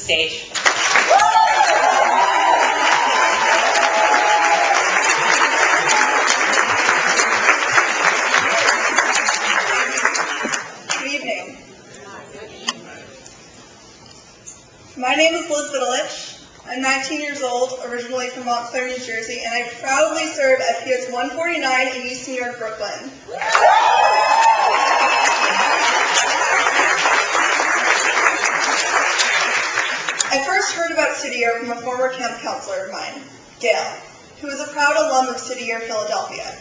stage. Good evening. My name is Liz Vidalich. I'm 19 years old, originally from Montclair, New Jersey, and I proudly serve at PS 149 in East New York, Brooklyn. I first heard about City Year from a former camp counselor of mine, Gail, who is a proud alum of City Year Philadelphia.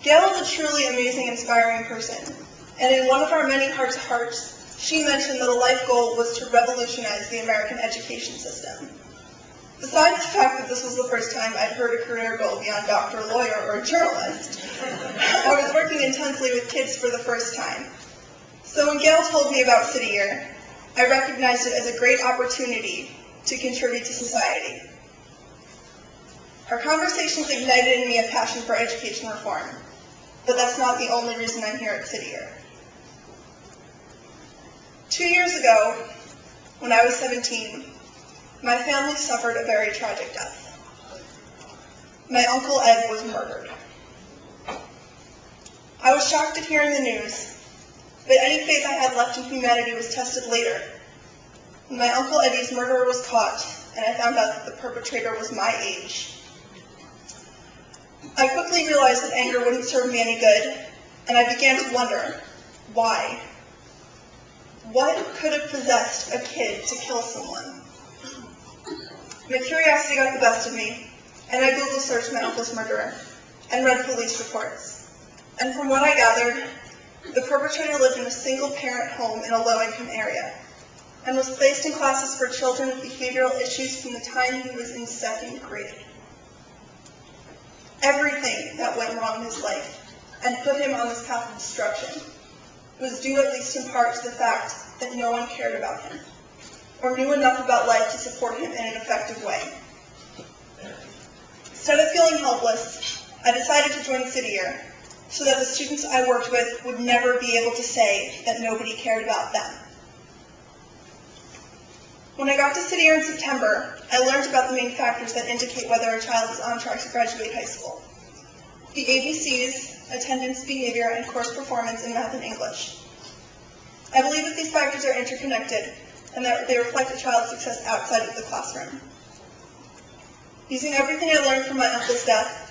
Gail is a truly amazing, inspiring person, and in one of our many heart-to-hearts, she mentioned that a life goal was to revolutionize the American education system. Besides the fact that this was the first time I'd heard a career goal beyond doctor, lawyer, or journalist, I was working intensely with kids for the first time. So when Gail told me about City Year, I recognized it as a great opportunity to contribute to society. Our conversations ignited in me a passion for education reform, but that's not the only reason I'm here at City Year. 2 years ago, when I was 17, my family suffered a very tragic death. My Uncle Ed was murdered. I was shocked at hearing the news, but any faith I had left in humanity was tested later, when my Uncle Eddie's murderer was caught, and I found out that the perpetrator was my age. I quickly realized that anger wouldn't serve me any good, and I began to wonder, why? What could have possessed a kid to kill someone? My curiosity got the best of me, and I Google searched my uncle's murderer and read police reports. And from what I gathered, the perpetrator lived in a single-parent home in a low-income area and was placed in classes for children with behavioral issues from the time he was in 2nd grade. Everything that went wrong in his life and put him on this path of destruction was due at least in part to the fact that no one cared about him or knew enough about life to support him in an effective way. Instead of feeling helpless, I decided to join City Year so that the students I worked with would never be able to say that nobody cared about them. When I got to City Year in September, I learned about the main factors that indicate whether a child is on track to graduate high school. The ABCs, attendance, behavior, and course performance in math and English. I believe that these factors are interconnected and that they reflect a child's success outside of the classroom. Using everything I learned from my uncle's death,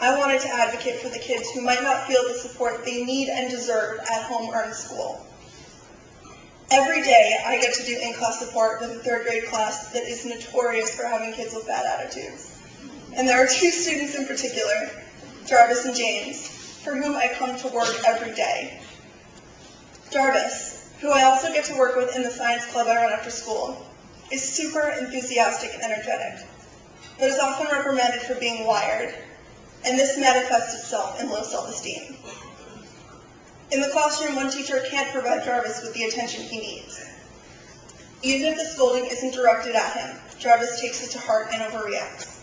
I wanted to advocate for the kids who might not feel the support they need and deserve at home or in school. Every day, I get to do in-class support with a 3rd grade class that is notorious for having kids with bad attitudes. And there are 2 students in particular, Jarvis and James, for whom I come to work every day. Jarvis, who I also get to work with in the science club I run after school, is super enthusiastic and energetic, but is often reprimanded for being wired, and this manifests itself in low self-esteem. In the classroom, one teacher can't provide Jarvis with the attention he needs. Even if the scolding isn't directed at him, Jarvis takes it to heart and overreacts.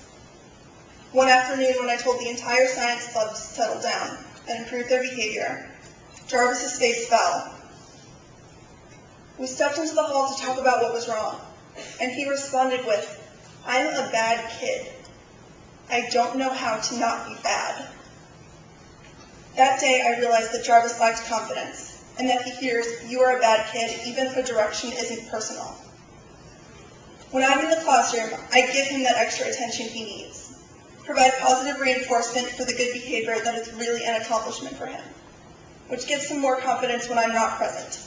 One afternoon, when I told the entire science club to settle down and improve their behavior, Jarvis's face fell. We stepped into the hall to talk about what was wrong, and he responded with, "I'm a bad kid. I don't know how to not be bad." That day, I realized that Jarvis lacked confidence, and that he hears, "You are a bad kid," even if a direction isn't personal. When I'm in the classroom, I give him that extra attention he needs. Provide positive reinforcement for the good behavior that is really an accomplishment for him, which gives him more confidence when I'm not present.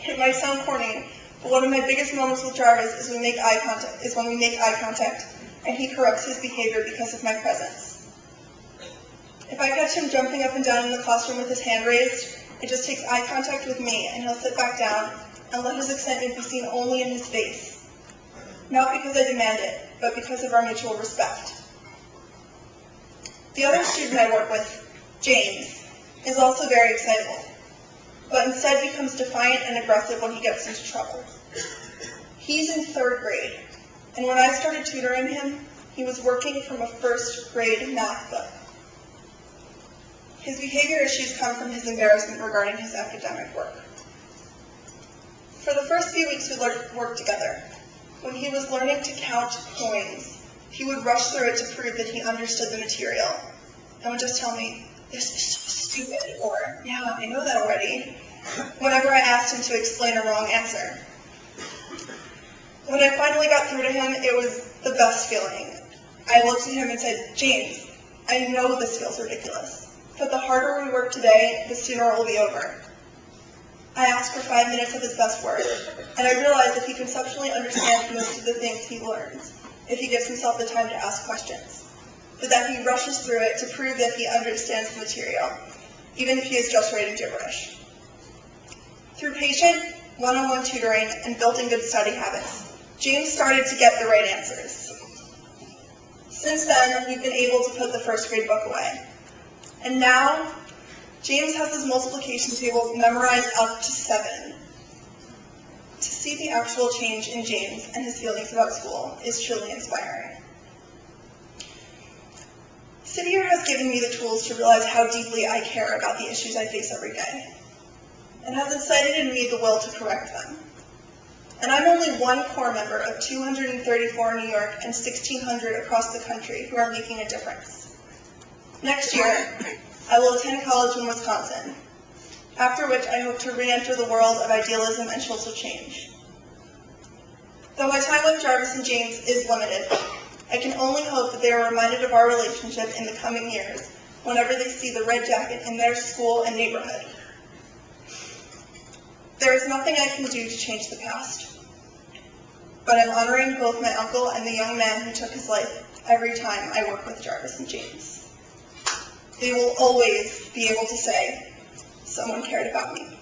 It might sound corny, but one of my biggest moments with Jarvis is when we make eye contact, and he corrects his behavior because of my presence. If I catch him jumping up and down in the classroom with his hand raised, it just takes eye contact with me, and he'll sit back down and let his excitement be seen only in his face. Not because I demand it, but because of our mutual respect. The other student I work with, James, is also very excitable, but instead becomes defiant and aggressive when he gets into trouble. He's in 3rd grade, and when I started tutoring him, he was working from a 1st grade math book. His behavior issues come from his embarrassment regarding his academic work. For the first few weeks we worked together. When he was learning to count coins, he would rush through it to prove that he understood the material, and would just tell me, "This is so stupid," or "Yeah, I know that already," whenever I asked him to explain a wrong answer. When I finally got through to him, it was the best feeling. I looked at him and said, "James, I know this feels ridiculous, but the harder we work today, the sooner it will be over." I asked for 5 minutes of his best work, and I realized if he conceptually understands most of the things he learns, if he gives himself the time to ask questions, but that he rushes through it to prove that he understands the material, even if he is just writing gibberish. Through patient, one-on-one tutoring and building good study habits, James started to get the right answers. Since then, we've been able to put the first grade book away. And now, James has his multiplication table memorized up to 7. To see the actual change in James and his feelings about school is truly inspiring. Sitting here has given me the tools to realize how deeply I care about the issues I face every day, and has incited in me the will to correct them. And I'm only one core member of 234 in New York and 1,600 across the country who are making a difference. Next year, I will attend college in Wisconsin, after which I hope to re-enter the world of idealism and social change. Though my time with Jarvis and James is limited, I can only hope that they are reminded of our relationship in the coming years whenever they see the red jacket in their school and neighborhood. There is nothing I can do to change the past, but I'm honoring both my uncle and the young man who took his life every time I work with Jarvis and James. They will always be able to say, "Someone cared about me."